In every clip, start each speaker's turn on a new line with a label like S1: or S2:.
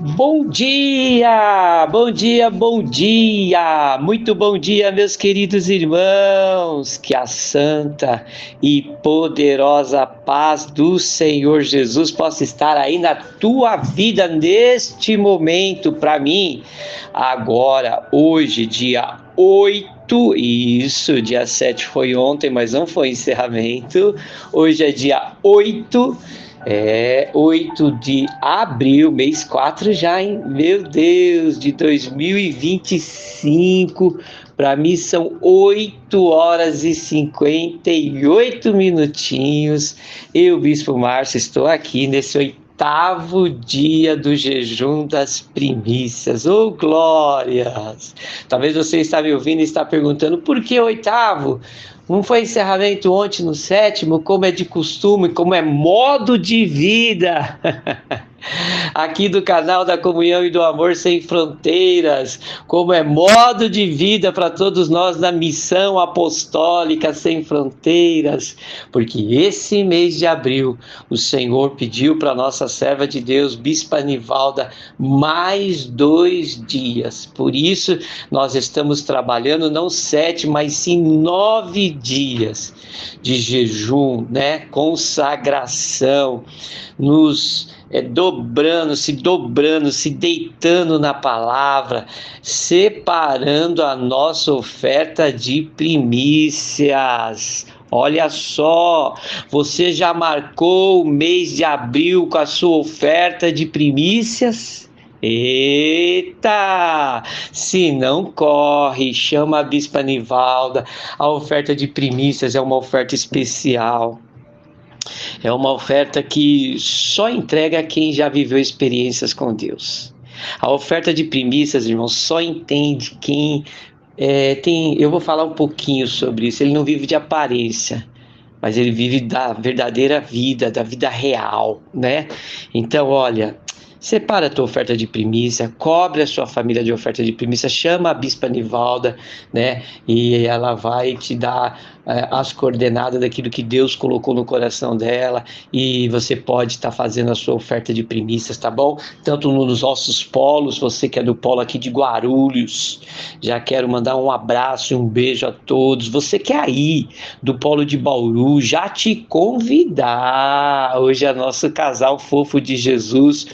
S1: Bom dia, bom dia, bom dia, muito bom dia, meus queridos irmãos, que a santa e poderosa paz do Senhor Jesus possa estar aí na tua vida neste momento, para mim, agora, hoje, dia 8, isso, dia 7 foi ontem, mas não foi encerramento, hoje é dia 8. 8 de abril, mês 4 já, hein? Meu Deus, de 2025. Para mim são 8 horas e 58 minutinhos. Eu, Bispo Márcio, estou aqui nesse oitavo dia do jejum das primícias. Oh, glórias! Talvez você está me ouvindo e está perguntando, por que oitavo? Não foi encerramento ontem no sétimo, como é de costume, como é modo de vida. Aqui do canal da Comunhão e do Amor Sem Fronteiras, como é modo de vida para todos nós na missão apostólica sem fronteiras, porque esse mês de abril o Senhor pediu para nossa serva de Deus, Bispa Nivalda, mais 2 dias. Por isso nós estamos trabalhando não 7, mas sim 9 dias de jejum, né? Consagração, nos dobrando, se deitando na palavra, separando a nossa oferta de primícias. Olha só, você já marcou o mês de abril com a sua oferta de primícias? Eita! Se não corre, chama a Bispa Nivalda. A oferta de primícias é uma oferta especial. É uma oferta que só entrega a quem já viveu experiências com Deus. A oferta de primícias, irmãos, só entende quem tem. Eu vou falar um pouquinho sobre isso. Ele não vive de aparência, mas ele vive da verdadeira vida, da vida real, né? Então, olha, separa a tua oferta de primícia, cobre a sua família de oferta de primícia, chama a Bispa Nivalda, né? E ela vai te dar as coordenadas daquilo que Deus colocou no coração dela, e você pode estar fazendo a sua oferta de primícias, tá bom? Tanto nos nossos polos, você que é do polo aqui de Guarulhos, já quero mandar um abraço e um beijo a todos. Você que é aí do polo de Bauru, já te convidar. Hoje é nosso casal fofo de Jesus,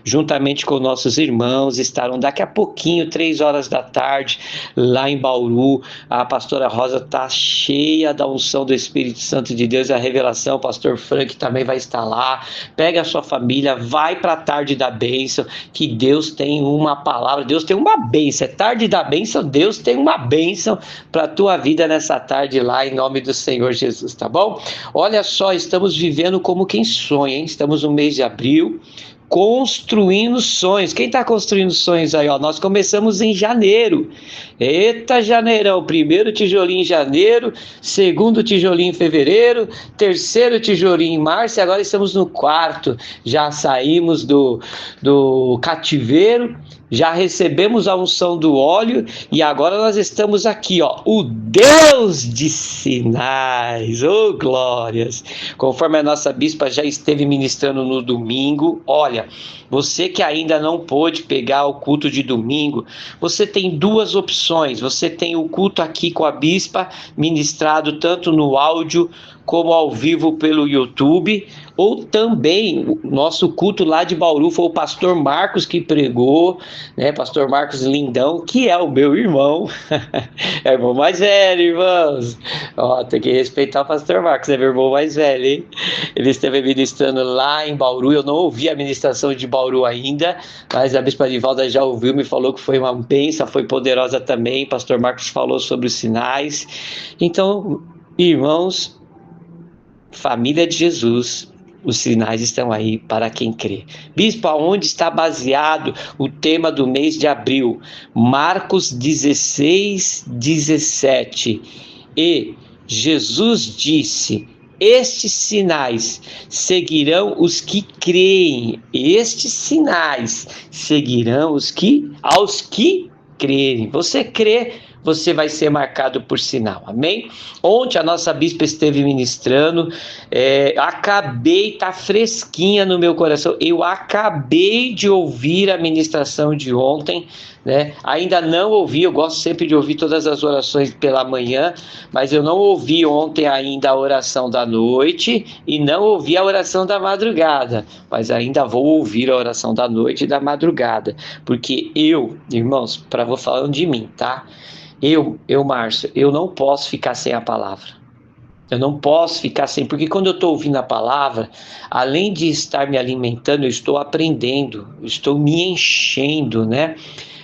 S1: juntamente com nossos irmãos, estarão daqui a pouquinho, 3 horas da tarde, lá em Bauru. A pastora Rosa está cheia da unção do Espírito Santo de Deus e a revelação. O pastor Frank também vai estar lá. Pega a sua família, vai para a tarde da bênção, que Deus tem uma palavra, Deus tem uma bênção. É tarde da bênção, Deus tem uma bênção para a tua vida nessa tarde lá, em nome do Senhor Jesus, tá bom? Olha só, estamos vivendo como quem sonha, hein? Estamos no mês de abril, construindo sonhos. Quem está construindo sonhos aí, ó? Nós começamos em janeiro. Eita, janeirão. Primeiro tijolinho em janeiro, segundo tijolinho em fevereiro, terceiro tijolinho em março, e agora estamos no quarto. Já saímos do cativeiro, já recebemos a unção do óleo, e agora nós estamos aqui, ó, o Deus de sinais. Oh, glórias! Conforme a nossa bispa já esteve ministrando no domingo, olha, você que ainda não pôde pegar o culto de domingo, você tem 2 opções. Você tem o culto aqui com a bispa, ministrado tanto no áudio como ao vivo pelo YouTube, ou também o nosso culto lá de Bauru foi o pastor Marcos que pregou, né? Pastor Marcos Lindão, que é o meu irmão, é o irmão mais velho, irmãos. Ó, tem que respeitar o pastor Marcos, é meu irmão mais velho, hein? Ele esteve ministrando lá em Bauru. Eu não ouvi a ministração de Bauru ainda, mas a Bispa Nivalda já ouviu, me falou que foi uma bênção, foi poderosa também. Pastor Marcos falou sobre os sinais. Então, irmãos, família de Jesus, os sinais estão aí para quem crê. Bispo, aonde está baseado o tema do mês de abril? Marcos 16, 17. E Jesus disse: estes sinais seguirão os que creem. Estes sinais seguirão aos que crerem. Você crê? você vai ser marcado por sinal, amém? Ontem a nossa bispa esteve ministrando, tá fresquinha no meu coração, eu acabei de ouvir a ministração de ontem, né? Ainda não ouvi, eu gosto sempre de ouvir todas as orações pela manhã, mas eu não ouvi ontem ainda a oração da noite e não ouvi a oração da madrugada, mas ainda vou ouvir a oração da noite e da madrugada, porque eu, irmãos, vou falando de mim, tá? Márcio, eu não posso ficar sem a palavra. Eu não posso ficar sem, porque quando eu estou ouvindo a palavra, além de estar me alimentando, eu estou aprendendo, eu estou me enchendo, né?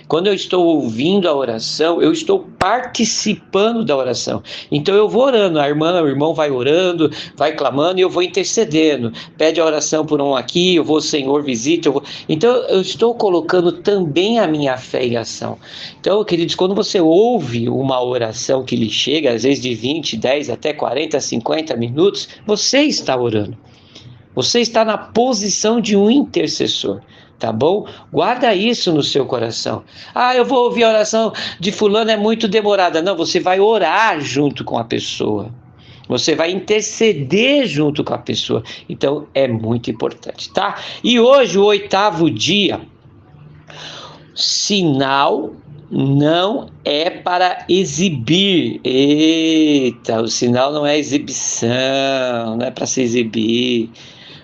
S1: Quando eu estou ouvindo a oração, eu estou participando da oração. Então eu vou orando, o irmão vai orando, vai clamando e eu vou intercedendo. Pede a oração por um aqui, eu vou, Senhor, visita. Então eu estou colocando também a minha fé em ação. Então, queridos, quando você ouve uma oração que lhe chega, às vezes de 20, 10 até 40, 50 minutos, você está orando. Você está na posição de um intercessor. Tá bom? Guarda isso no seu coração. Eu vou ouvir a oração de fulano, é muito demorada. Não, você vai orar junto com a pessoa. Você vai interceder junto com a pessoa. Então, é muito importante, tá? E hoje, o 8º dia, sinal não é para exibir. Eita, o sinal não é exibição, não é para se exibir,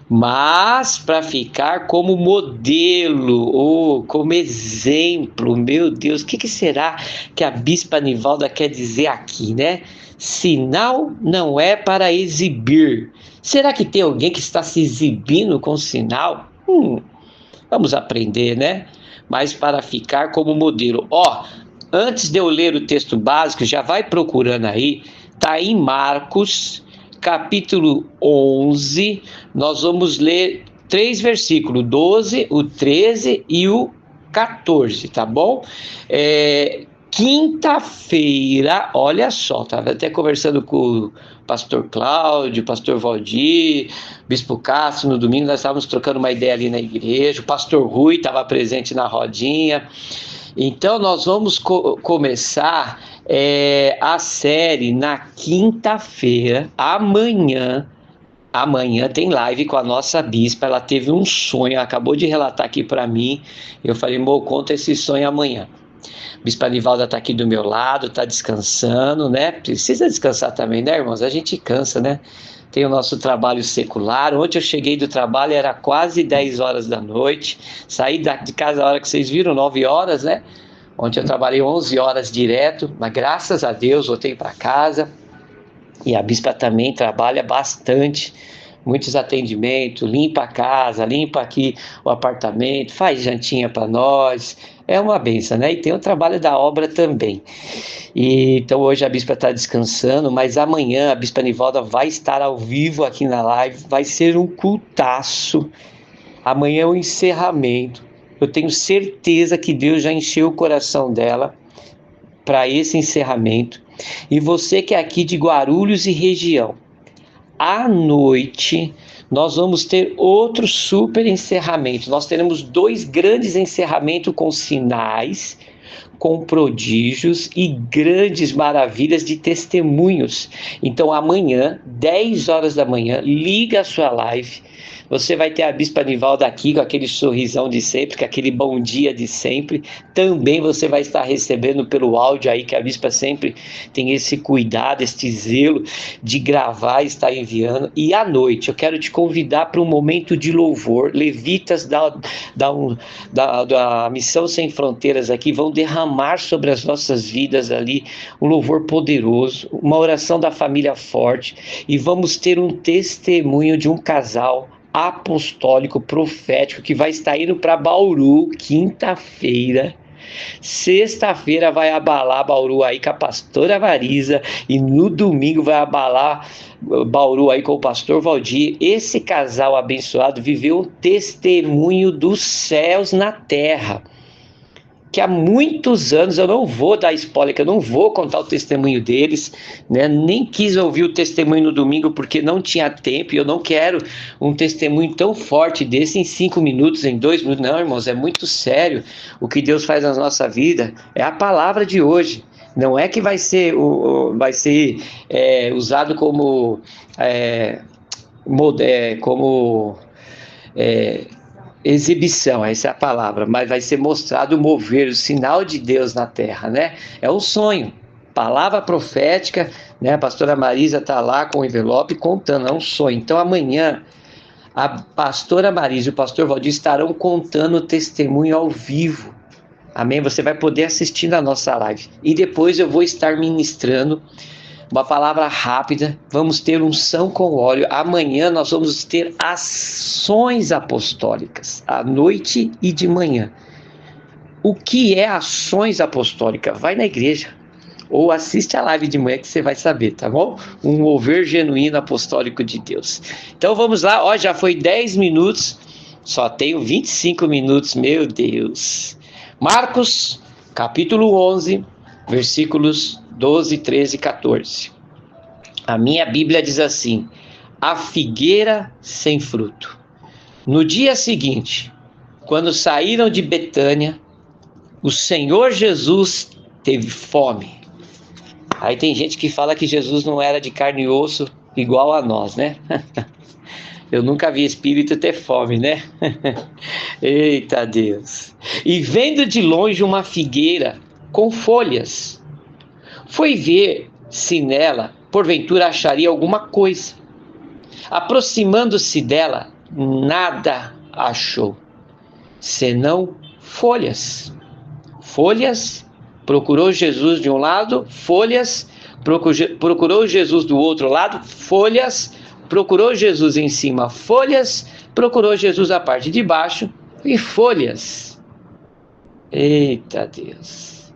S1: mas para ficar como modelo ou como exemplo. Meu Deus, o que será que a bispa Nivalda quer dizer aqui, né? Sinal não é para exibir. Será que tem alguém que está se exibindo com sinal? Vamos aprender, né? Mas para ficar como modelo. Antes de eu ler o texto básico, já vai procurando aí, tá em Marcos capítulo 11, nós vamos ler 3 versículos, 12, o 13 e o 14, tá bom? Quinta-feira, olha só, estava até conversando com o pastor Cláudio, pastor Valdir, bispo Castro, no domingo nós estávamos trocando uma ideia ali na igreja, o pastor Rui estava presente na rodinha. Então nós vamos começar a série na quinta-feira, amanhã tem live com a nossa bispa. Ela teve um sonho, acabou de relatar aqui para mim, eu falei, conta esse sonho amanhã. Bispa Nivalda está aqui do meu lado, está descansando, né? Precisa descansar também, né, irmãos? A gente cansa, né? Tem o nosso trabalho secular. Ontem eu cheguei do trabalho, era quase 10 horas da noite. Saí de casa a hora que vocês viram, 9 horas, né? Ontem eu trabalhei 11 horas direto, mas graças a Deus voltei para casa. E a bispa também trabalha bastante, muitos atendimentos, limpa a casa, limpa aqui o apartamento, faz jantinha para nós. É uma benção, né? E tem o trabalho da obra também. Então hoje a bispa está descansando, mas amanhã a bispa Nivalda vai estar ao vivo aqui na live, vai ser um cultaço. Amanhã é o encerramento. Eu tenho certeza que Deus já encheu o coração dela para esse encerramento. E você que é aqui de Guarulhos e região, à noite nós vamos ter outro super encerramento. Nós teremos 2 grandes encerramentos com sinais, com prodígios e grandes maravilhas de testemunhos. Então amanhã, 10 horas da manhã, liga a sua live. Você vai ter a bispa Nivalda aqui com aquele sorrisão de sempre, com aquele bom dia de sempre. Também você vai estar recebendo pelo áudio aí, que a bispa sempre tem esse cuidado, esse zelo de gravar e estar enviando. E à noite eu quero te convidar para um momento de louvor. Levitas da Missão Sem Fronteiras aqui vão derramar sobre as nossas vidas ali um louvor poderoso, uma oração da família forte, e vamos ter um testemunho de um casal apostólico, profético, que vai estar indo para Bauru quinta-feira. Sexta-feira vai abalar Bauru aí com a pastora Marisa, e no domingo vai abalar Bauru aí com o pastor Valdir. Esse casal abençoado viveu um testemunho dos céus na terra, que há muitos anos, eu não vou dar spoiler, que eu não vou contar o testemunho deles, né? Nem quis ouvir o testemunho no domingo porque não tinha tempo, e eu não quero um testemunho tão forte desse em 5 minutos, em 2 minutos. Não, irmãos, é muito sério o que Deus faz na nossa vida. É a palavra de hoje, Não é que vai ser, usado como, como exibição, essa é a palavra, mas vai ser mostrado o mover, o sinal de Deus na terra, né? É um sonho, palavra profética, né? A pastora Marisa está lá com o envelope contando, é um sonho. Então amanhã a pastora Marisa e o pastor Valdir estarão contando o testemunho ao vivo. Amém? Você vai poder assistir na nossa live. E depois eu vou estar ministrando uma palavra rápida. Vamos ter unção com óleo. Amanhã nós vamos ter ações apostólicas, à noite e de manhã. O que é ações apostólicas? Vai na igreja ou assiste a live de manhã que você vai saber, tá bom? Um mover genuíno apostólico de Deus. Então vamos lá, ó, já foi 10 minutos, só tenho 25 minutos, meu Deus. Marcos, capítulo 11, versículos 12, 13 e 14. A minha Bíblia diz assim: a figueira sem fruto. No dia seguinte, quando saíram de Betânia, o Senhor Jesus teve fome. Aí tem gente que fala que Jesus não era de carne e osso igual a nós, né? Eu nunca vi espírito ter fome, né? Eita Deus! E vendo de longe uma figueira com folhas, foi ver se nela, porventura, acharia alguma coisa. Aproximando-se dela, nada achou, senão folhas. Folhas, procurou Jesus de um lado, folhas, procurou Jesus do outro lado, folhas, procurou Jesus em cima, folhas, procurou Jesus a parte de baixo e folhas. Eita Deus!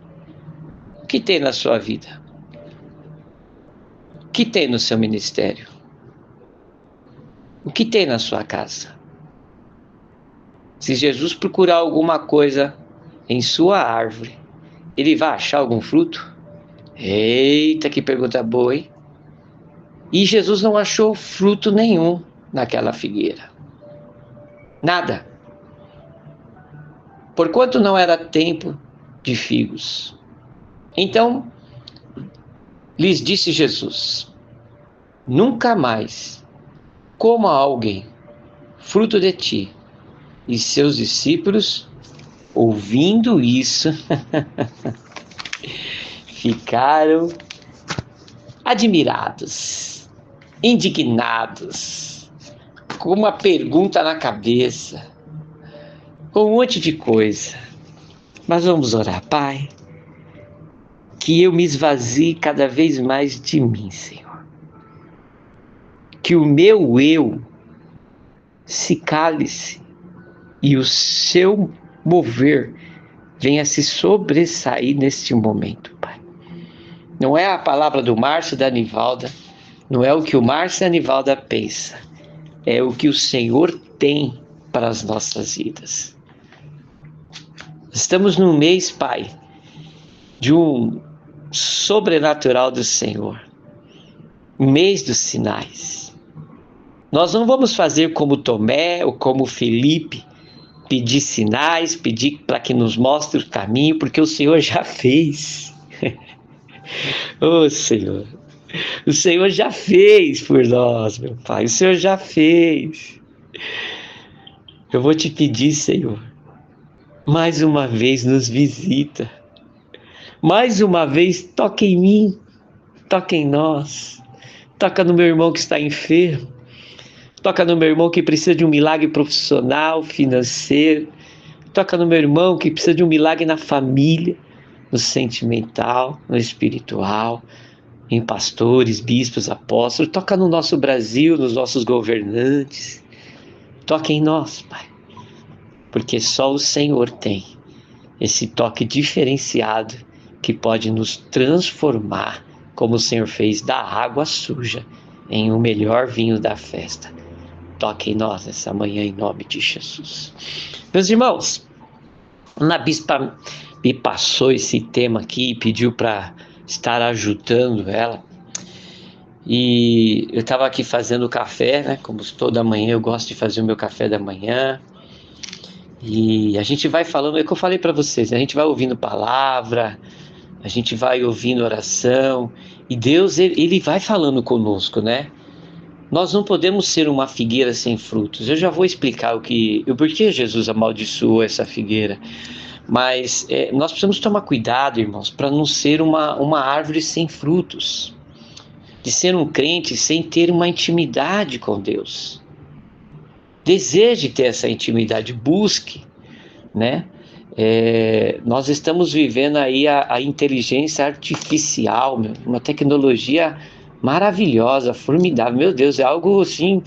S1: O que tem na sua vida? O que tem no seu ministério? O que tem na sua casa? Se Jesus procurar alguma coisa em sua árvore, ele vai achar algum fruto? Eita, que pergunta boa, hein? E Jesus não achou fruto nenhum naquela figueira. Nada. Porquanto não era tempo de figos. Então, lhes disse Jesus: nunca mais coma alguém fruto de ti. E seus discípulos, ouvindo isso, ficaram admirados, indignados, com uma pergunta na cabeça, com um monte de coisa. Mas vamos orar. Pai, que eu me esvazie cada vez mais de mim, Senhor. Que o meu eu se cale-se e o seu mover venha se sobressair neste momento, Pai. Não é a palavra do Márcio e da Anivalda, não é o que o Márcio e a Anivalda pensa, é o que o Senhor tem para as nossas vidas. Estamos num mês, Pai, de um sobrenatural do Senhor, um mês dos sinais. Nós não vamos fazer como Tomé ou como Felipe, pedir sinais, pedir para que nos mostre o caminho, porque o Senhor já fez. Oh, Senhor, o Senhor já fez por nós, meu Pai, o Senhor já fez. Eu vou te pedir, Senhor, mais uma vez nos visita, mais uma vez toca em mim, toca em nós, toca no meu irmão que está enfermo, toca no meu irmão que precisa de um milagre profissional, financeiro, toca no meu irmão que precisa de um milagre na família, no sentimental, no espiritual, em pastores, bispos, apóstolos, toca no nosso Brasil, nos nossos governantes, toca em nós, Pai, porque só o Senhor tem esse toque diferenciado que pode nos transformar, como o Senhor fez da água suja em o melhor vinho da festa. Toque em nós essa manhã em nome de Jesus. Meus irmãos, a bispa me passou esse tema aqui e pediu para estar ajudando ela. E eu estava aqui fazendo café, né? Como toda manhã eu gosto de fazer o meu café da manhã. E a gente vai falando, é o que eu falei para vocês, a gente vai ouvindo palavra, a gente vai ouvindo oração, e Deus, ele vai falando conosco, né? Nós não podemos ser uma figueira sem frutos. Eu já vou explicar o porquê Jesus amaldiçoou essa figueira. Mas nós precisamos tomar cuidado, irmãos, para não ser uma árvore sem frutos. De ser um crente sem ter uma intimidade com Deus. Deseje ter essa intimidade, busque, né? Nós estamos vivendo aí a inteligência artificial, uma tecnologia maravilhosa, formidável. Meu Deus, é algo assim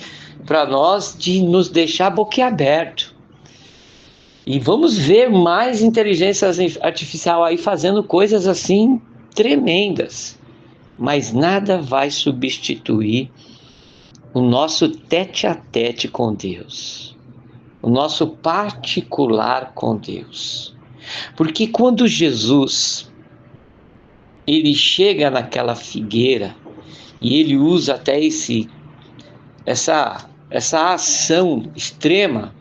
S1: para nós de nos deixar boquiaberto. E vamos ver mais inteligência artificial aí fazendo coisas assim tremendas. Mas nada vai substituir o nosso tete a tete com Deus, o nosso particular com Deus. Porque quando Jesus ele chega naquela figueira e ele usa até essa ação extrema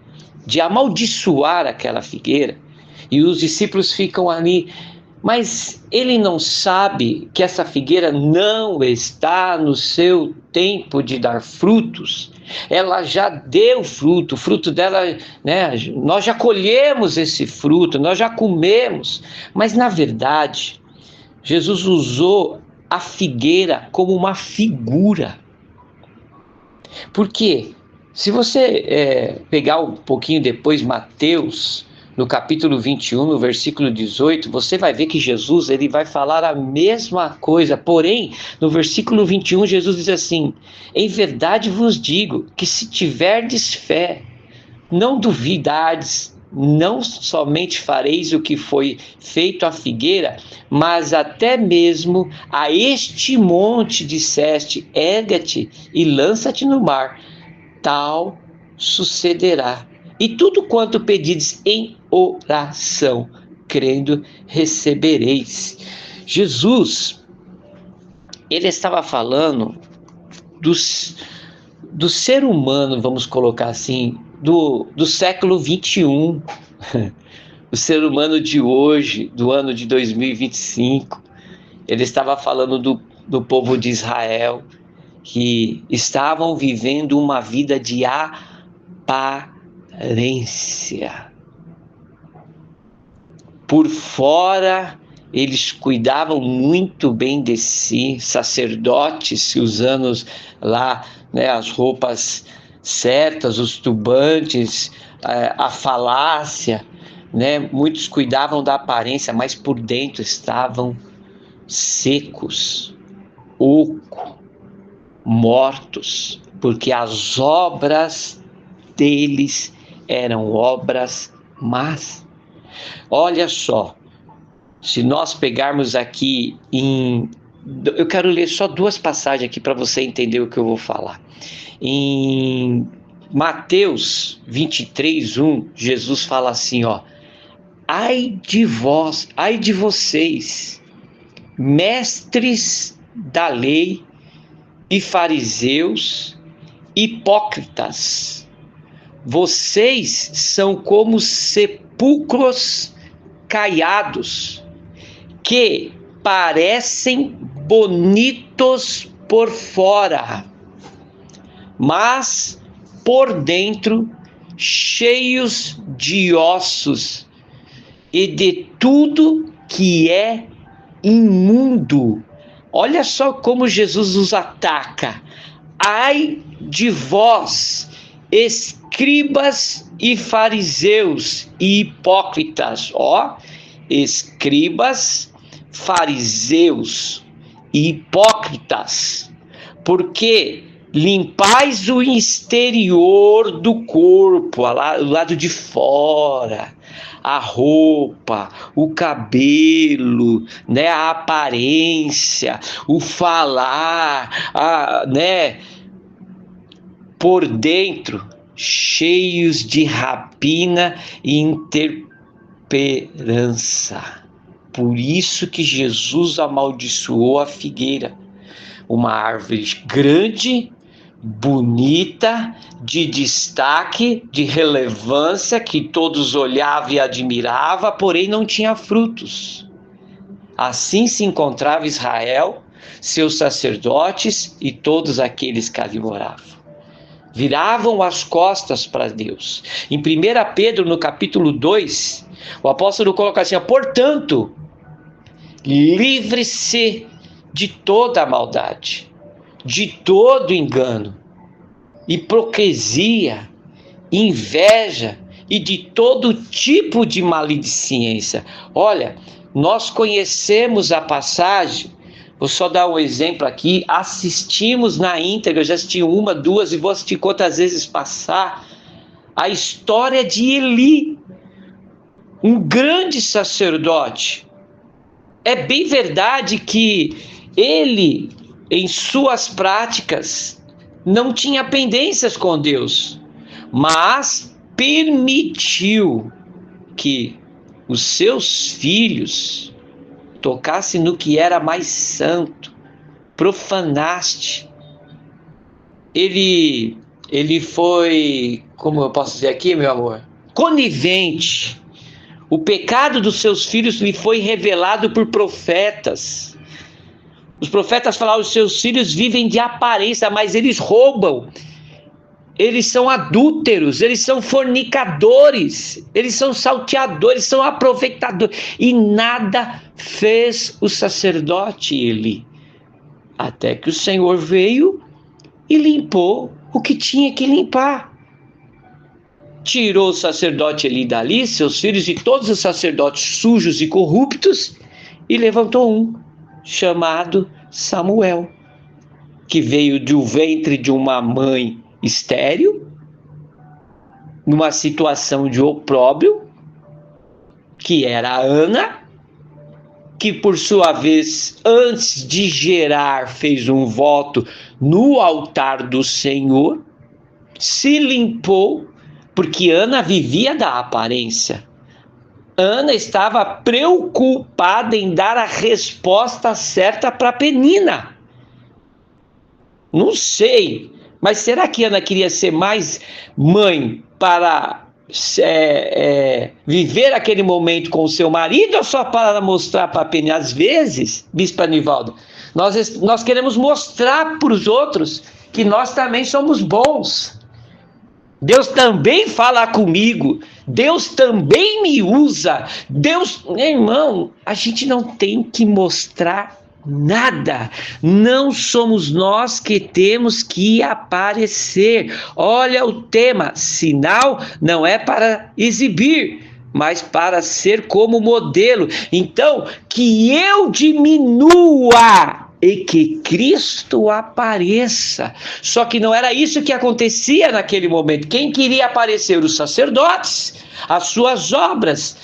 S1: de amaldiçoar aquela figueira, e os discípulos ficam ali, mas ele não sabe que essa figueira não está no seu tempo de dar frutos. Ela já deu fruto, o fruto dela, né? Nós já colhemos esse fruto, nós já comemos. Mas na verdade, Jesus usou a figueira como uma figura. Por quê? Se você pegar um pouquinho depois Mateus, no capítulo 21, no versículo 18, você vai ver que Jesus ele vai falar a mesma coisa. Porém, no versículo 21, Jesus diz assim: em verdade vos digo que se tiverdes fé, não duvidades, não somente fareis o que foi feito à figueira, mas até mesmo a este monte disseste, erga-te e lança-te no mar, tal sucederá. E tudo quanto pedides em oração, crendo, recebereis. Jesus, ele estava falando do ser humano, vamos colocar assim, do século 21, o ser humano de hoje, do ano de 2025. Ele estava falando do povo de Israel, que estavam vivendo uma vida de aparência. Por fora, eles cuidavam muito bem de si, sacerdotes usando lá, né, as roupas certas, os turbantes, a falácia, né? Muitos cuidavam da aparência, mas por dentro estavam secos, oco, mortos, porque as obras deles eram obras más. Olha só, se nós pegarmos aqui eu quero ler só duas passagens aqui para você entender o que eu vou falar. Em Mateus 23:1, Jesus fala assim, ó: ai de vós, ai de vocês, mestres da lei e fariseus, hipócritas, vocês são como sepulcros caiados, que parecem bonitos por fora, mas por dentro cheios de ossos e de tudo que é imundo. Olha só como Jesus os ataca. Ai de vós, escribas e fariseus e hipócritas. Ó, escribas, fariseus e hipócritas, porque limpais o exterior do corpo, o lado de fora, a roupa, o cabelo, né, a aparência, o falar, né, por dentro cheios de rapina e intemperança. Por isso que Jesus amaldiçoou a figueira, uma árvore grande, bonita, de destaque, de relevância, que todos olhavam e admiravam, porém não tinha frutos. Assim se encontrava Israel, seus sacerdotes e todos aqueles que ali moravam. Viravam as costas para Deus. Em 1 Pedro, no capítulo 2, o apóstolo coloca assim: portanto, livre-se de toda a maldade, de todo engano, hipocrisia, inveja e de todo tipo de maledicência. Olha, nós conhecemos a passagem, vou só dar um exemplo aqui, assistimos na íntegra, eu já assisti uma, duas e vou assistir quantas vezes passar, a história de Eli, um grande sacerdote. É bem verdade que ele, em suas práticas, não tinha pendências com Deus, mas permitiu que os seus filhos tocassem no que era mais santo, profanaste. Ele foi, como eu posso dizer aqui, meu amor, conivente. O pecado dos seus filhos lhe foi revelado por profetas. Os profetas falaram: os seus filhos vivem de aparência, mas eles roubam. Eles são adúlteros, eles são fornicadores, eles são salteadores, são aproveitadores. E nada fez o sacerdote Eli. Até que o Senhor veio e limpou o que tinha que limpar. Tirou o sacerdote Eli dali, seus filhos e todos os sacerdotes sujos e corruptos, e levantou um, chamado Samuel, que veio do ventre de uma mãe estéril, numa situação de opróbrio, que era Ana, que por sua vez, antes de gerar, fez um voto no altar do Senhor, se limpou, porque Ana vivia da aparência. Ana estava preocupada em dar a resposta certa para Penina. Não sei, mas será que Ana queria ser mais mãe para viver aquele momento com o seu marido, ou só para mostrar para Penina? Às vezes, Bispo Anivaldo, nós queremos mostrar para os outros que nós também somos bons. Deus também fala comigo, Deus também me usa. Deus, meu irmão, a gente não tem que mostrar nada, não somos nós que temos que aparecer. Olha o tema: sinal não é para exibir, mas para ser como modelo. Então, que eu diminua e que Cristo apareça. Só que não era isso que acontecia naquele momento. Quem queria aparecer? Os sacerdotes, as suas obras.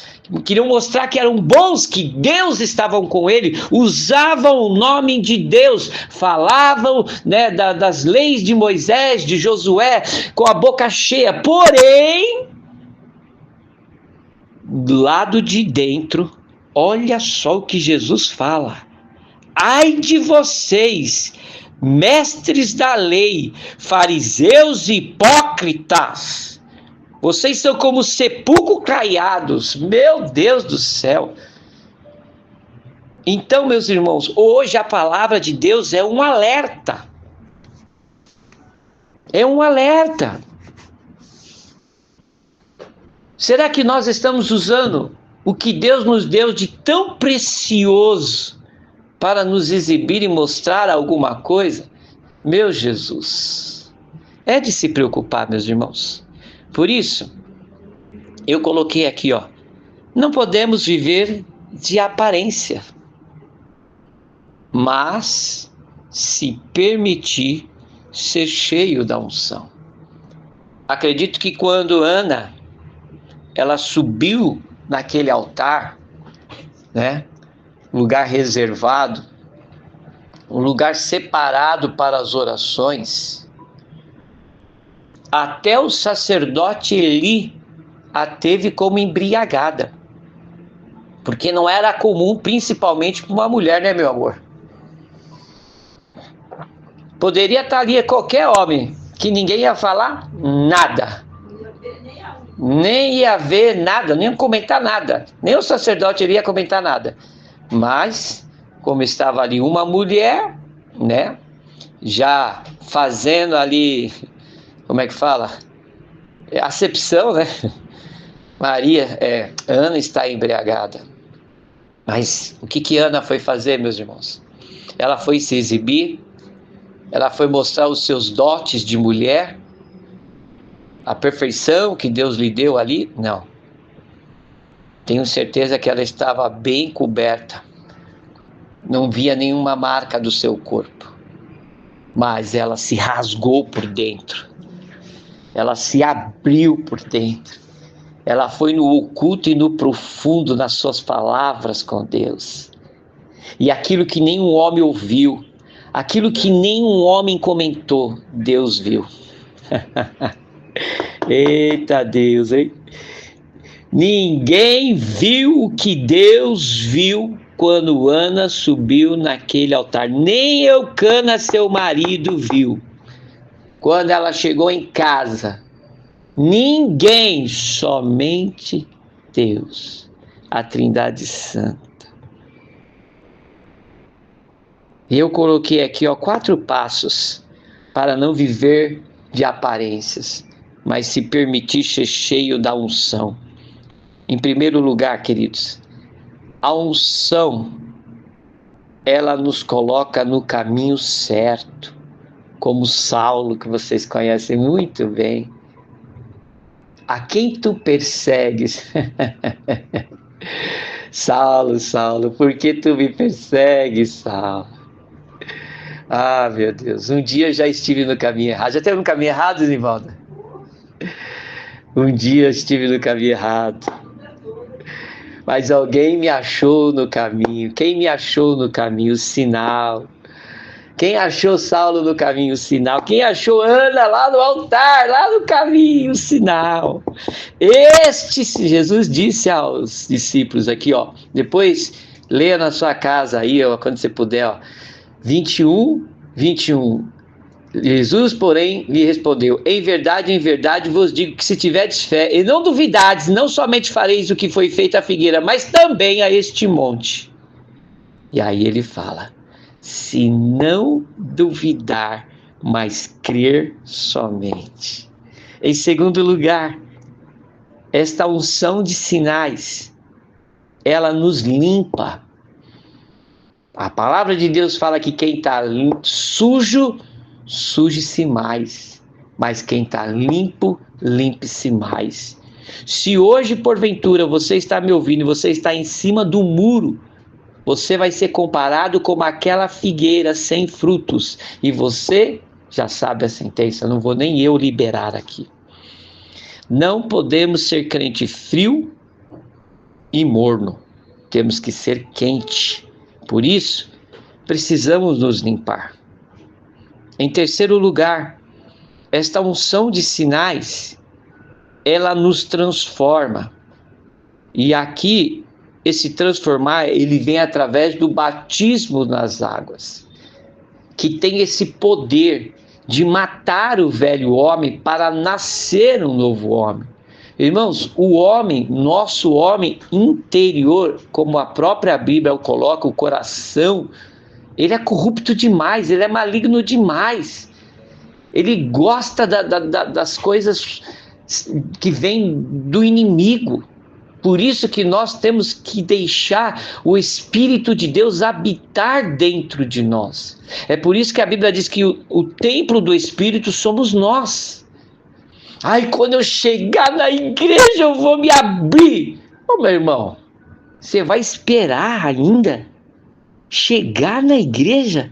S1: Queriam mostrar que eram bons, que Deus estava com ele, usavam o nome de Deus, falavam, né, das leis de Moisés, de Josué, com a boca cheia. Porém, do lado de dentro, olha só o que Jesus fala: ai de vocês, mestres da lei, fariseus e hipócritas, vocês são como sepulcros caiados. Meu Deus do céu! Então, meus irmãos, hoje a palavra de Deus é um alerta. É um alerta. Será que nós estamos usando o que Deus nos deu de tão precioso para nos exibir e mostrar alguma coisa? Meu Jesus, é de se preocupar, meus irmãos. Por isso, eu coloquei aqui, não podemos viver de aparência, mas se permitir ser cheio da unção. Acredito que quando Ana, ela subiu naquele altar, né, lugar reservado, um lugar separado para as orações, até o sacerdote Eli a teve como embriagada, porque não era comum, principalmente para uma mulher, né, meu amor? Poderia estar ali qualquer homem, que ninguém ia falar nada, nem ia ver nada, nem ia comentar nada, nem o sacerdote iria comentar nada. Mas, como estava ali uma mulher, né, já fazendo ali, como é que fala? Acepção, né? Ana está embriagada. Mas o que Ana foi fazer, meus irmãos? Ela foi se exibir, ela foi mostrar os seus dotes de mulher, a perfeição que Deus lhe deu ali? Não. Tenho certeza que ela estava bem coberta, não via nenhuma marca do seu corpo, mas ela se rasgou por dentro, ela se abriu por dentro, ela foi no oculto e no profundo nas suas palavras com Deus, e aquilo que nenhum homem ouviu, aquilo que nenhum homem comentou, Deus viu. Eita Deus, hein? Ninguém viu o que Deus viu quando Ana subiu naquele altar. Nem Eucana, seu marido, viu. Quando ela chegou em casa, ninguém, somente Deus, a Trindade Santa. Eu coloquei aqui 4 passos para não viver de aparências, mas se permitir ser cheio da unção. Em primeiro lugar, queridos, a unção, ela nos coloca no caminho certo, como Saulo, que vocês conhecem muito bem. A quem tu persegues? Saulo, Saulo, por que tu me persegues, Saulo? Ah, meu Deus, um dia eu já estive no caminho errado. Já esteve no caminho errado, Zinivalda? Um dia eu estive no caminho errado. Mas alguém me achou no caminho. Quem me achou no caminho? O sinal. Quem achou Saulo no caminho? O sinal. Quem achou Ana lá no altar, lá no caminho? O sinal. Jesus disse aos discípulos aqui, ó. Depois, leia na sua casa aí, ó, quando você puder, ó. 21. Jesus, porém, lhe respondeu: em verdade vos digo que se tiverdes fé e não duvidardes, não somente fareis o que foi feito à figueira, mas também a este monte. E aí ele fala: se não duvidar, mas crer somente. Em segundo lugar, esta unção de sinais, ela nos limpa. A palavra de Deus fala que quem está sujo, suje-se mais, mas quem está limpo, limpe-se mais. Se hoje, porventura, você está me ouvindo e você está em cima do muro, você vai ser comparado como aquela figueira sem frutos, e você já sabe a sentença, não vou nem eu liberar aqui. Não podemos ser crente frio e morno, temos que ser quente. Por isso, precisamos nos limpar. Em terceiro lugar, esta unção de sinais, ela nos transforma. E aqui, esse transformar, ele vem através do batismo nas águas, que tem esse poder de matar o velho homem para nascer um novo homem. Irmãos, o homem, nosso homem interior, como a própria Bíblia o coloca, o coração, ele é corrupto demais, ele é maligno demais. Ele gosta das coisas que vêm do inimigo. Por isso que nós temos que deixar o Espírito de Deus habitar dentro de nós. É por isso que a Bíblia diz que o templo do Espírito somos nós. Ai, quando eu chegar na igreja eu vou me abrir. Ô, meu irmão, você vai esperar ainda chegar na igreja?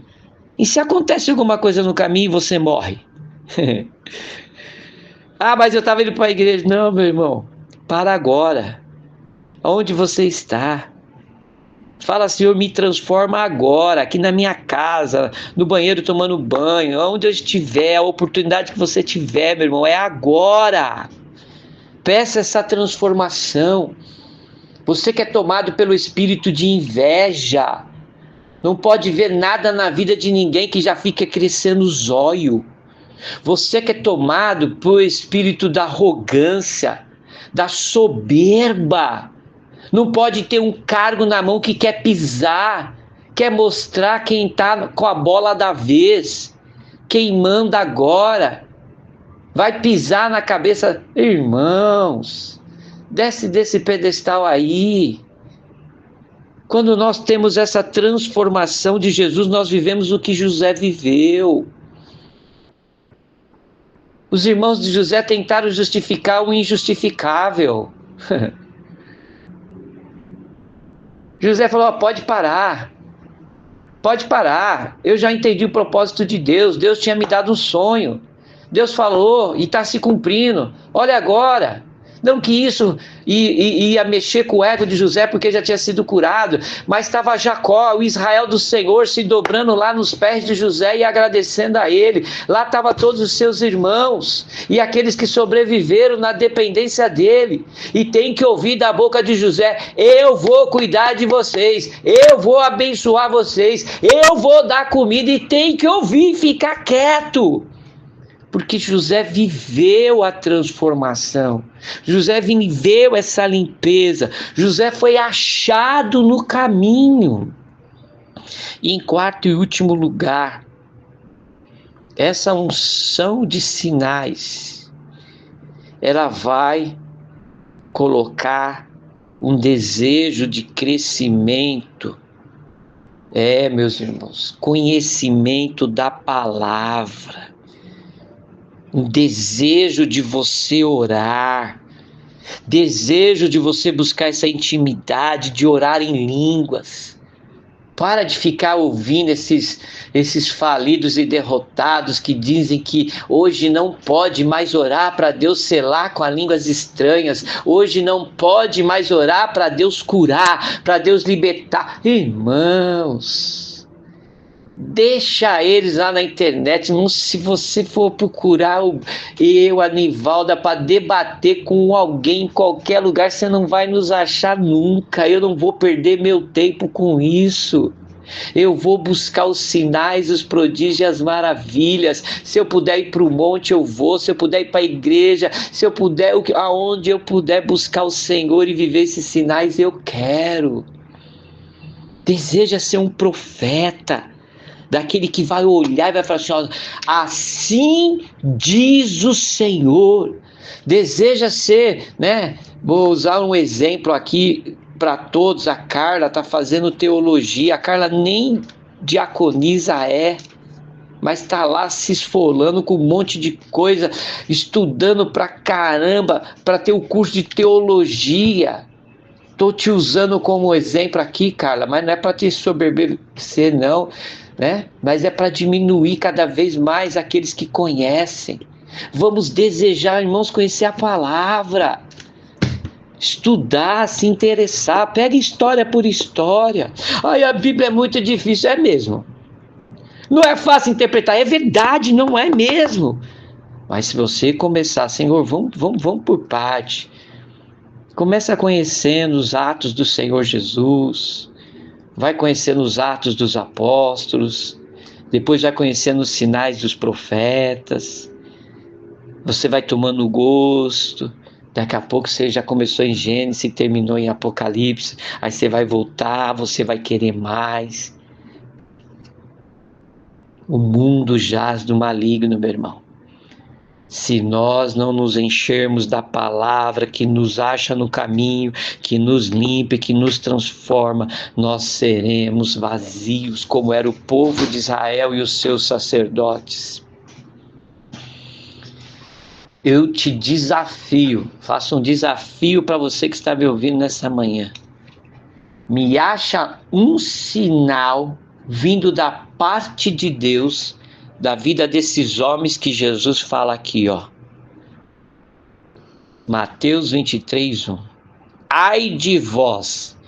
S1: E se acontece alguma coisa no caminho e você morre? Ah, mas eu estava indo para a igreja. Não, meu irmão, para agora. Onde você está? Fala, Senhor, me transforma agora, aqui na minha casa, no banheiro tomando banho, onde eu estiver, a oportunidade que você tiver, meu irmão, é agora. Peça essa transformação. Você que é tomado pelo espírito de inveja, não pode ver nada na vida de ninguém que já fica crescendo o zóio. Você que é tomado pelo espírito da arrogância, da soberba, Não pode ter um cargo na mão que quer pisar, quer mostrar quem está com a bola da vez, quem manda agora. Vai pisar na cabeça. Irmãos, desce desse pedestal aí. Quando nós temos essa transformação de Jesus, nós vivemos o que José viveu. Os irmãos de José tentaram justificar o injustificável. José falou: pode parar. Pode parar. Eu já entendi o propósito de Deus. Deus tinha me dado um sonho. Deus falou e está se cumprindo. Olha agora. Não que isso ia mexer com o ego de José, porque já tinha sido curado, mas estava Jacó, o Israel do Senhor, se dobrando lá nos pés de José e agradecendo a ele. Lá estavam todos os seus irmãos e aqueles que sobreviveram na dependência dele. E tem que ouvir da boca de José: eu vou cuidar de vocês, eu vou abençoar vocês, eu vou dar comida. E tem que ouvir e ficar quieto. Porque José viveu a transformação, José viveu essa limpeza, José foi achado no caminho. E em quarto e último lugar, essa unção de sinais, ela vai colocar um desejo de crescimento, meus irmãos, conhecimento da palavra. Um desejo de você orar, desejo de você buscar essa intimidade, de orar em línguas. Para de ficar ouvindo esses falidos e derrotados que dizem que hoje não pode mais orar para Deus selar com as línguas estranhas, hoje não pode mais orar para Deus curar, para Deus libertar. Irmãos, deixa eles lá na internet. Se você for procurar a Nivalda, para debater com alguém em qualquer lugar, você não vai nos achar nunca. Eu não vou perder meu tempo com isso. Eu vou buscar os sinais, os prodígios e as maravilhas. Se eu puder ir para o monte, eu vou. Se eu puder ir para a igreja, se eu puder, aonde eu puder buscar o Senhor e viver esses sinais, eu quero. Deseja ser um profeta, daquele que vai olhar e vai falar assim: assim diz o Senhor. Deseja ser, vou usar um exemplo aqui para todos. A Carla está fazendo teologia. A Carla nem diaconisa mas está lá se esfolando com um monte de coisa, estudando pra caramba, para ter o curso de teologia. Estou te usando como exemplo aqui, Carla, mas não é para te soberbecer, não, mas é para diminuir cada vez mais aqueles que conhecem. Vamos desejar, irmãos, conhecer a palavra, estudar, se interessar. Pega história por história. A Bíblia é muito difícil. É mesmo. Não é fácil interpretar. É verdade, não é mesmo. Mas se você começar: Senhor, vamos por parte. Começa conhecendo os atos do Senhor Jesus, vai conhecendo os atos dos apóstolos, depois vai conhecendo os sinais dos profetas, você vai tomando gosto. Daqui a pouco você já começou em Gênesis e terminou em Apocalipse, aí você vai voltar, você vai querer mais. O mundo jaz do maligno, meu irmão. Se nós não nos enchermos da palavra que nos acha no caminho, que nos limpa, que nos transforma, nós seremos vazios, como era o povo de Israel e os seus sacerdotes. Eu te desafio, faço um desafio para você que está me ouvindo nessa manhã. Me acha um sinal vindo da parte de Deus, da vida desses homens que Jesus fala aqui, Mateus 23:1. Ai de vós,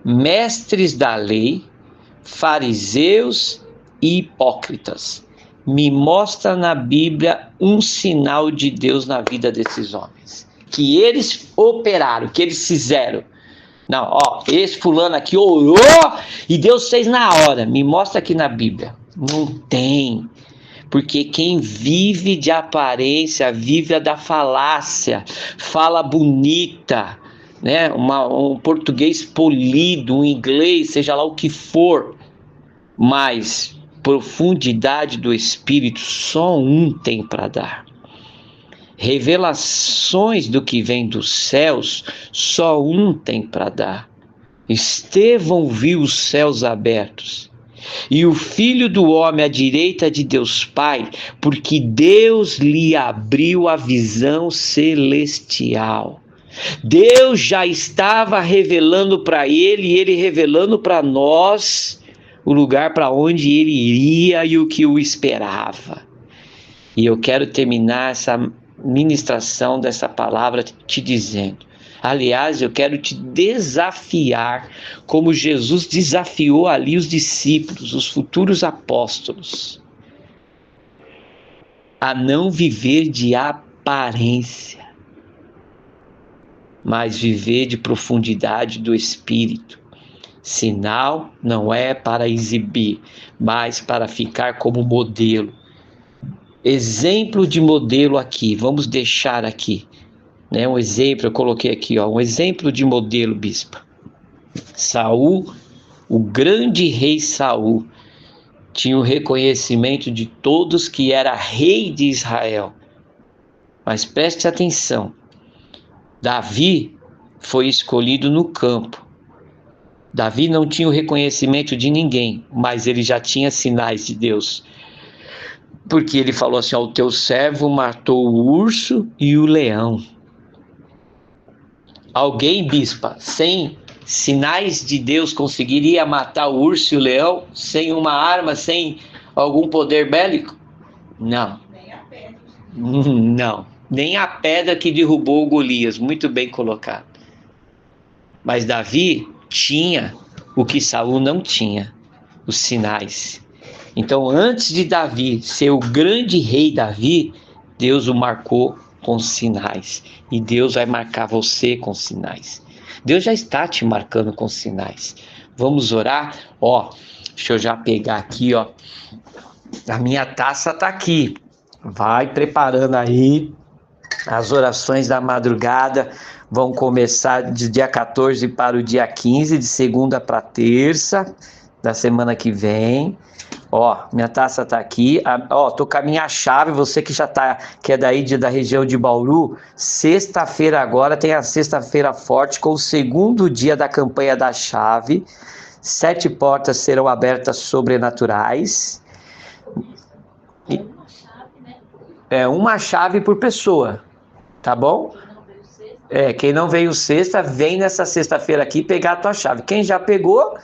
S1: mestres da lei, fariseus e hipócritas. Me mostra na Bíblia um sinal de Deus na vida desses homens, que eles operaram, que eles fizeram. Não, esse fulano aqui orou e Deus fez na hora. Me mostra aqui na Bíblia. Não tem. Porque quem vive de aparência, vive a da falácia, fala bonita, né? Um português polido, um inglês, seja lá o que for, mas profundidade do Espírito só um tem para dar. Revelações do que vem dos céus só um tem para dar. Estevão viu os céus abertos e o Filho do Homem à direita de Deus Pai, porque Deus lhe abriu a visão celestial. Deus já estava revelando para ele e ele revelando para nós o lugar para onde ele iria e o que o esperava. E eu quero terminar essa ministração dessa palavra te dizendo, aliás, eu quero te desafiar, como Jesus desafiou ali os discípulos, os futuros apóstolos, a não viver de aparência, mas viver de profundidade do Espírito. Sinal não é para exibir, mas para ficar como modelo. Exemplo de modelo aqui, vamos deixar aqui, né? Um exemplo, eu coloquei aqui, ó, um exemplo de modelo, bispa. Saul, o grande rei Saul, tinha o reconhecimento de todos que era rei de Israel. Mas preste atenção, Davi foi escolhido no campo. Davi não tinha o reconhecimento de ninguém, mas ele já tinha sinais de Deus. Porque ele falou assim, ó, o teu servo matou o urso e o leão. Alguém, bispa, sem sinais de Deus conseguiria matar o urso e o leão? Sem uma arma, sem algum poder bélico? Não. Não. Nem a pedra que derrubou o Golias, muito bem colocado. Mas Davi tinha o que Saul não tinha, os sinais. Então, antes de Davi ser o grande rei Davi, Deus o marcou com sinais. E Deus vai marcar você com sinais. Deus já está te marcando com sinais. Vamos orar? Ó, deixa eu já pegar aqui, ó. A minha taça está aqui. Vai preparando aí. As orações da madrugada vão começar de dia 14 para o dia 15, de segunda para terça da semana que vem. Ó, minha taça tá aqui. Ó, tô com a minha chave. Você que já tá, que é daí da região de Bauru, sexta-feira agora tem a sexta-feira forte com o segundo dia da campanha da chave. 7 portas serão abertas sobrenaturais. É uma chave por pessoa, tá bom? Quem não veio sexta, vem nessa sexta-feira aqui pegar a tua chave. Quem já pegou,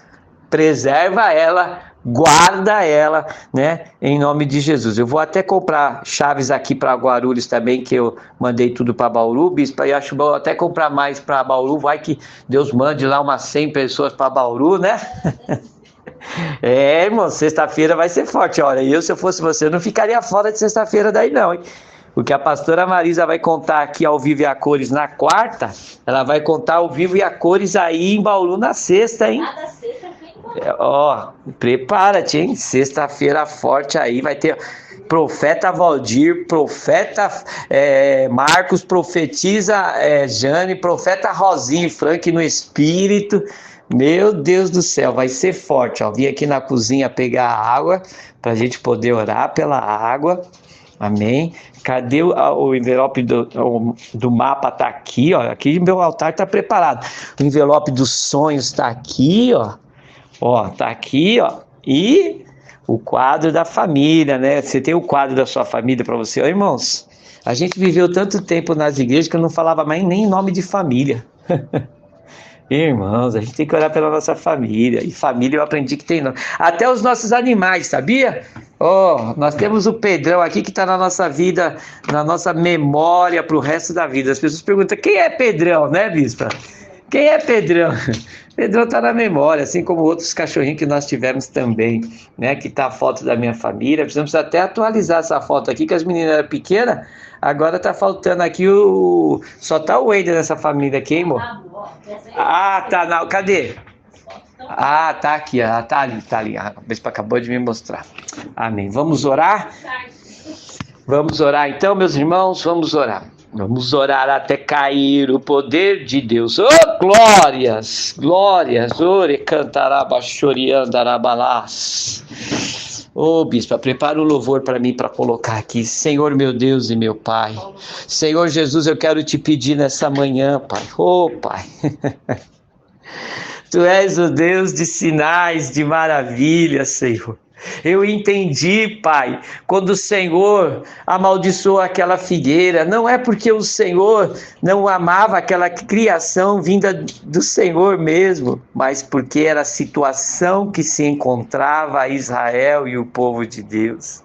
S1: preserva ela, guarda ela, né? Em nome de Jesus. Eu vou até comprar chaves aqui para Guarulhos também, que eu mandei tudo para Bauru, bispo, e acho bom até comprar mais para Bauru, vai que Deus mande lá umas 100 pessoas para Bauru, né? Irmão, sexta-feira vai ser forte. Olha, se eu fosse você, eu não ficaria fora de sexta-feira daí não, hein? O que a pastora Marisa vai contar aqui ao vivo e a cores na quarta, ela vai contar ao vivo e a cores aí em Bauru na sexta, hein? Cada sexta tem Ó, prepara-te, hein? Sexta-feira forte aí, vai ter profeta Valdir, profeta Marcos, profetiza Jane, profeta Rosinha e Frank no espírito. Meu Deus do céu, vai ser forte, ó. Vim aqui na cozinha pegar a água pra gente poder orar pela água. Amém? Cadê o envelope do mapa? Tá aqui, ó. Aqui meu altar tá preparado. O envelope dos sonhos tá aqui, ó. Ó, tá aqui, ó. E o quadro da família, né? Você tem o quadro da sua família para você. Ó, irmãos, a gente viveu tanto tempo nas igrejas que eu não falava mais nem nome de família. Irmãos, a gente tem que orar pela nossa família. E família eu aprendi que tem nome. Até os nossos animais, sabia? Nós temos o Pedrão aqui que está na nossa vida, na nossa memória para o resto da vida. As pessoas perguntam, quem é Pedrão, né, bispa? Quem é Pedrão? Pedrão está na memória, assim como outros cachorrinhos que nós tivemos também, né? Que tá a foto da minha família. Precisamos até atualizar essa foto aqui, que as meninas eram pequenas. Agora tá faltando aqui só tá o Wender nessa família aqui, hein, amor? Ah, tá, não, cadê? Ah, tá aqui, tá ali. A Bispa acabou de me mostrar. Amém. Vamos orar? Vamos orar então, meus irmãos, vamos orar. Vamos orar até cair o poder de Deus. Oh, glórias, glórias. Ore cantaraba choriandarabalás. Ô, bispa, prepara o louvor para mim para colocar aqui. Senhor, meu Deus e meu Pai. Senhor Jesus, eu quero te pedir nessa manhã, Pai. Ô, Pai. Tu és o Deus de sinais, de maravilhas, Senhor. Eu entendi, Pai, quando o Senhor amaldiçoou aquela figueira, não é porque o Senhor não amava aquela criação vinda do Senhor mesmo, mas porque era a situação que se encontrava Israel e o povo de Deus.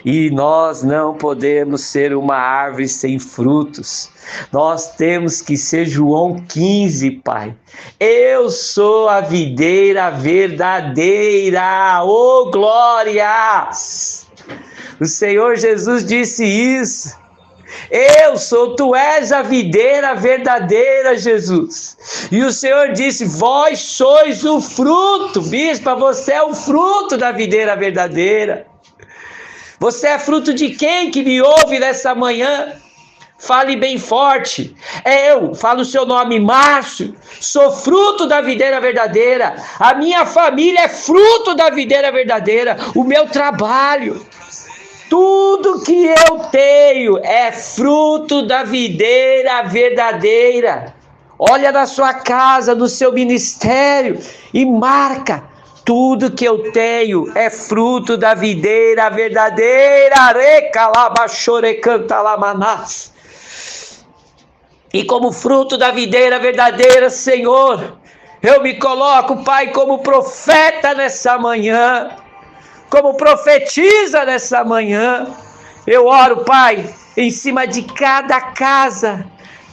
S1: E nós não podemos ser uma árvore sem frutos. Nós temos que ser João 15, Pai. Eu sou a videira verdadeira. Oh, glórias! O Senhor Jesus disse isso. Eu sou, tu és a videira verdadeira, Jesus. E o Senhor disse, vós sois o fruto. Bispa, você é o fruto da videira verdadeira. Você é fruto de quem que me ouve nessa manhã? Fale bem forte. Eu, falo o seu nome, Márcio, sou fruto da videira verdadeira. A minha família é fruto da videira verdadeira. O meu trabalho, tudo que eu tenho é fruto da videira verdadeira. Olha na sua casa, no seu ministério e marca. Tudo que eu tenho é fruto da videira verdadeira. E como fruto da videira verdadeira, Senhor, eu me coloco, Pai, como profeta nessa manhã, como profetiza nessa manhã. Eu oro, Pai, em cima de cada casa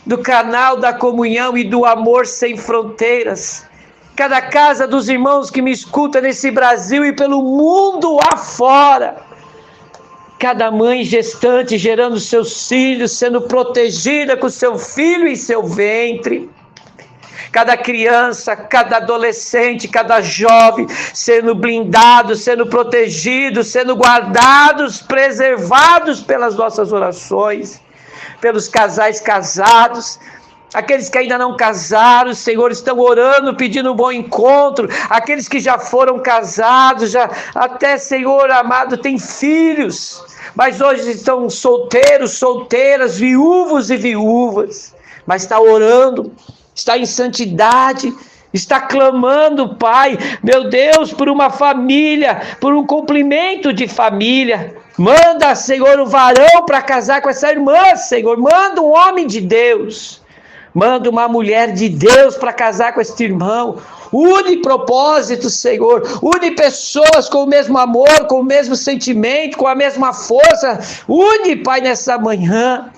S1: do canal da comunhão e do amor sem fronteiras. Cada casa dos irmãos que me escutam nesse Brasil e pelo mundo afora. Cada mãe gestante gerando seus filhos, sendo protegida com seu filho em seu ventre. Cada criança, cada adolescente, cada jovem sendo blindado, sendo protegido, sendo guardados, preservados pelas nossas orações. Pelos casais casados. Aqueles que ainda não casaram, Senhor, estão orando, pedindo um bom encontro. Aqueles que já foram casados, já até, Senhor amado, têm filhos, mas hoje estão solteiros, solteiras, viúvos e viúvas. Mas está orando, está em santidade, está clamando, Pai, meu Deus, por uma família, por um complemento de família. Manda, Senhor, um varão para casar com essa irmã, Senhor. Manda um homem de Deus. Manda uma mulher de Deus para casar com este irmão. Une propósitos, Senhor. Une pessoas com o mesmo amor, com o mesmo sentimento, com a mesma força. Une, Pai, nessa manhã.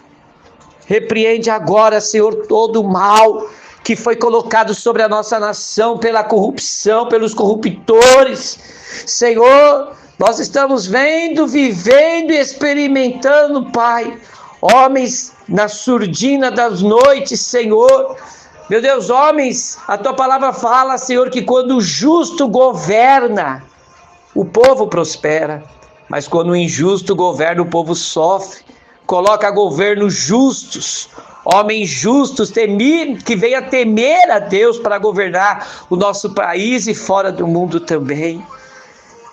S1: Repreende agora, Senhor, todo o mal que foi colocado sobre a nossa nação pela corrupção, pelos corruptores. Senhor, nós estamos vendo, vivendo e experimentando, Pai, homens na surdina das noites, Senhor. Meu Deus, homens, a tua palavra fala, Senhor, que quando o justo governa, o povo prospera. Mas quando o injusto governa, o povo sofre. Coloca governos justos, homens justos, que venham temer a Deus para governar o nosso país e fora do mundo também.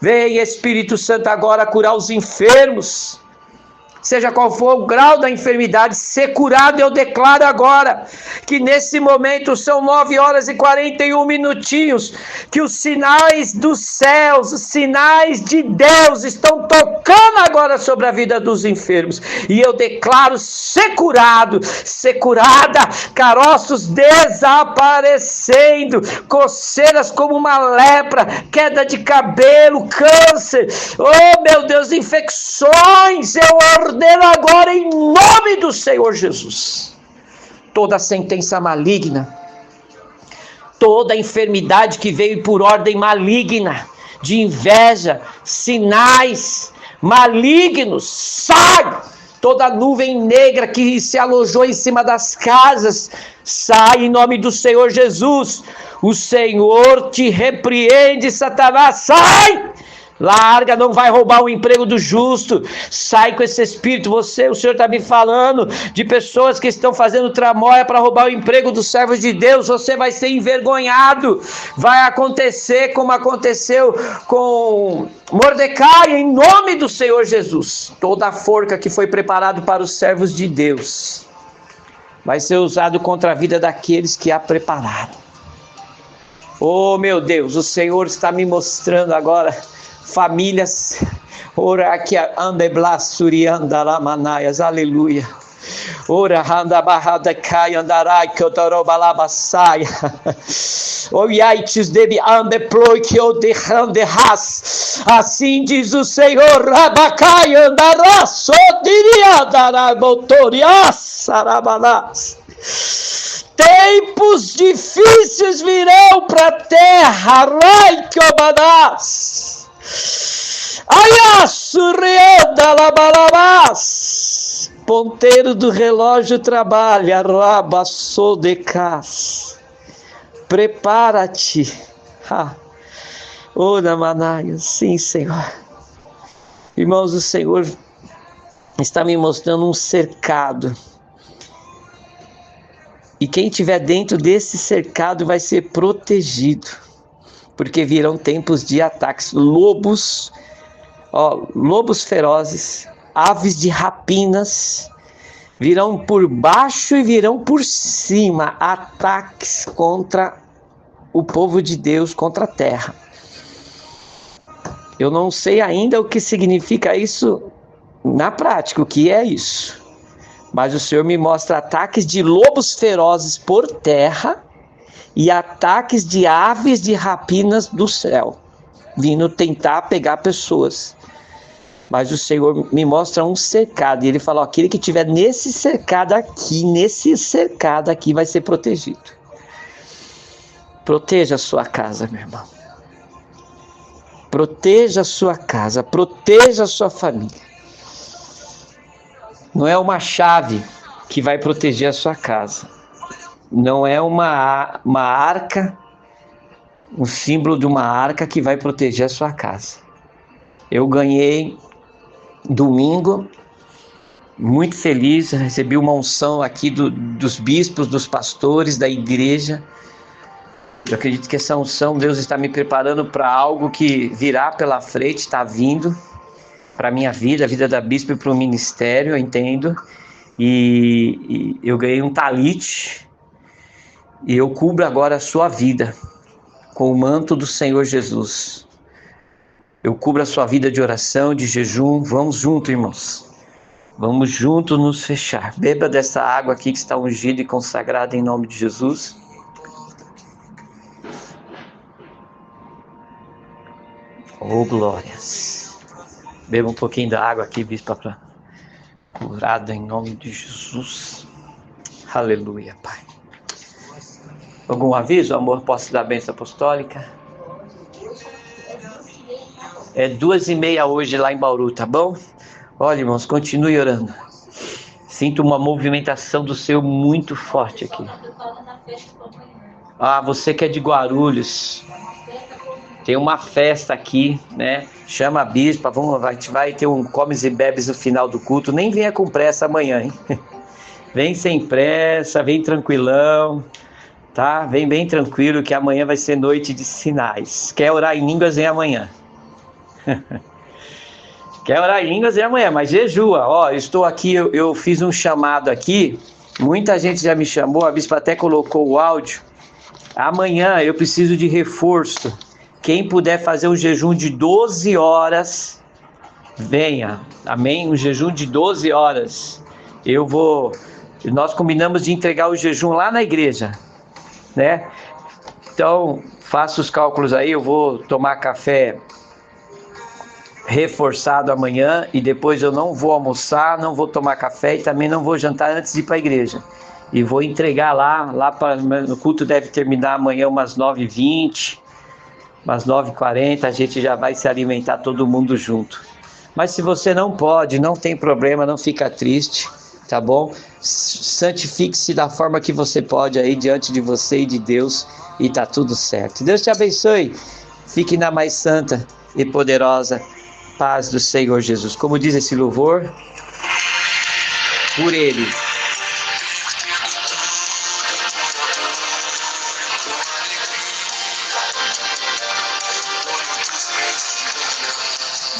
S1: Vem, Espírito Santo, agora curar os enfermos. Seja qual for o grau da enfermidade, ser curado, eu declaro agora, que nesse momento são 9h41, que os sinais dos céus, os sinais de Deus estão tocando agora sobre a vida dos enfermos, e eu declaro ser curado, ser curada, caroços desaparecendo, coceiras como uma lepra, queda de cabelo, câncer, oh meu Deus, infecções, eu ordeno agora em nome do Senhor Jesus. Toda sentença maligna, toda enfermidade que veio por ordem maligna, de inveja, sinais malignos, sai! Toda nuvem negra que se alojou em cima das casas, sai em nome do Senhor Jesus. O Senhor te repreende, Satanás, sai! Larga, não vai roubar o emprego do justo. Sai com esse espírito. O Senhor está me falando de pessoas que estão fazendo tramóia para roubar o emprego dos servos de Deus. Você vai ser envergonhado. Vai acontecer como aconteceu com Mordecai, em nome do Senhor Jesus. Toda a forca que foi preparada para os servos de Deus vai ser usado contra a vida daqueles que a prepararam. Oh meu Deus, o Senhor está me mostrando agora famílias, ora aqui andeblasurianda lamanaias, aleluia. Ora handa barrada cai andarai que otorobalabassaia. Oiaites debe andeploi que o derrande ras. Assim diz o Senhor, rabacai andará, sotiria dará motorias, sarabalás. Tempos difíceis virão para a terra, rai que obanás. Ayasurianda labalabás. Ponteiro do relógio trabalha, rabassodecás. Prepara-te. Ora, Manaia, sim, Senhor. Irmãos, o Senhor está me mostrando um cercado. E quem estiver dentro desse cercado vai ser protegido. Porque virão tempos de ataques. Lobos ferozes, aves de rapinas, virão por baixo e virão por cima, ataques contra o povo de Deus, contra a terra. Eu não sei ainda o que significa isso na prática, o que é isso. Mas o Senhor me mostra ataques de lobos ferozes por terra e ataques de aves de rapinas do céu, vindo tentar pegar pessoas. Mas o Senhor me mostra um cercado. E Ele fala, aquele que estiver nesse cercado aqui vai ser protegido. Proteja a sua casa, meu irmão. Proteja a sua casa, proteja a sua família. Não é uma chave que vai proteger a sua casa. Não é uma arca, um símbolo de uma arca que vai proteger a sua casa. Eu ganhei domingo, muito feliz, recebi uma unção aqui dos bispos, dos pastores da igreja. Eu acredito que essa unção, Deus está me preparando para algo que virá pela frente, está vindo para a minha vida, a vida da bispa e para o ministério, eu entendo. E eu ganhei um talite, e eu cubro agora a sua vida com o manto do Senhor Jesus. Eu cubro a sua vida de oração, de jejum. Vamos junto, irmãos. Vamos junto nos fechar. Beba dessa água aqui que está ungida e consagrada em nome de Jesus. Oh, glórias. Beba um pouquinho da água aqui, bispo, para curado em nome de Jesus. Aleluia, Pai. Algum aviso, amor? Posso dar a bênção apostólica? É 2h30 hoje lá em Bauru, tá bom? Olha, irmãos, continue orando. Sinto uma movimentação do Senhor muito forte aqui. Você que é de Guarulhos, tem uma festa aqui, né? Chama a bispa, a gente vai ter um comes e bebes no final do culto. Nem venha com pressa amanhã, hein? Vem sem pressa, vem tranquilão, tá? Vem bem tranquilo que amanhã vai ser noite de sinais. Quer orar em línguas, vem amanhã. Quer orar em línguas, vem amanhã, mas jejua. Estou aqui, eu fiz um chamado aqui, muita gente já me chamou, a bispa até colocou o áudio. Amanhã eu preciso de reforço. Quem puder fazer um jejum de 12 horas, venha, amém? Um jejum de 12 horas. Nós combinamos de entregar o jejum lá na igreja, né? Então, faça os cálculos aí, eu vou tomar café reforçado amanhã e depois eu não vou almoçar, não vou tomar café e também não vou jantar antes de ir para a igreja. E vou entregar lá o culto deve terminar amanhã umas 9h20, umas 9h40, a gente já vai se alimentar todo mundo junto. Mas se você não pode, não tem problema, não fica triste, tá bom? Santifique-se da forma que você pode aí diante de você e de Deus e tá tudo certo. Deus te abençoe, fique na mais santa e poderosa paz do Senhor Jesus. Como diz esse louvor, por Ele.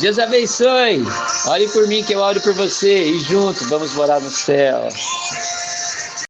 S1: Deus abençoe. Ore por mim que eu oro por você. E juntos vamos morar no céu.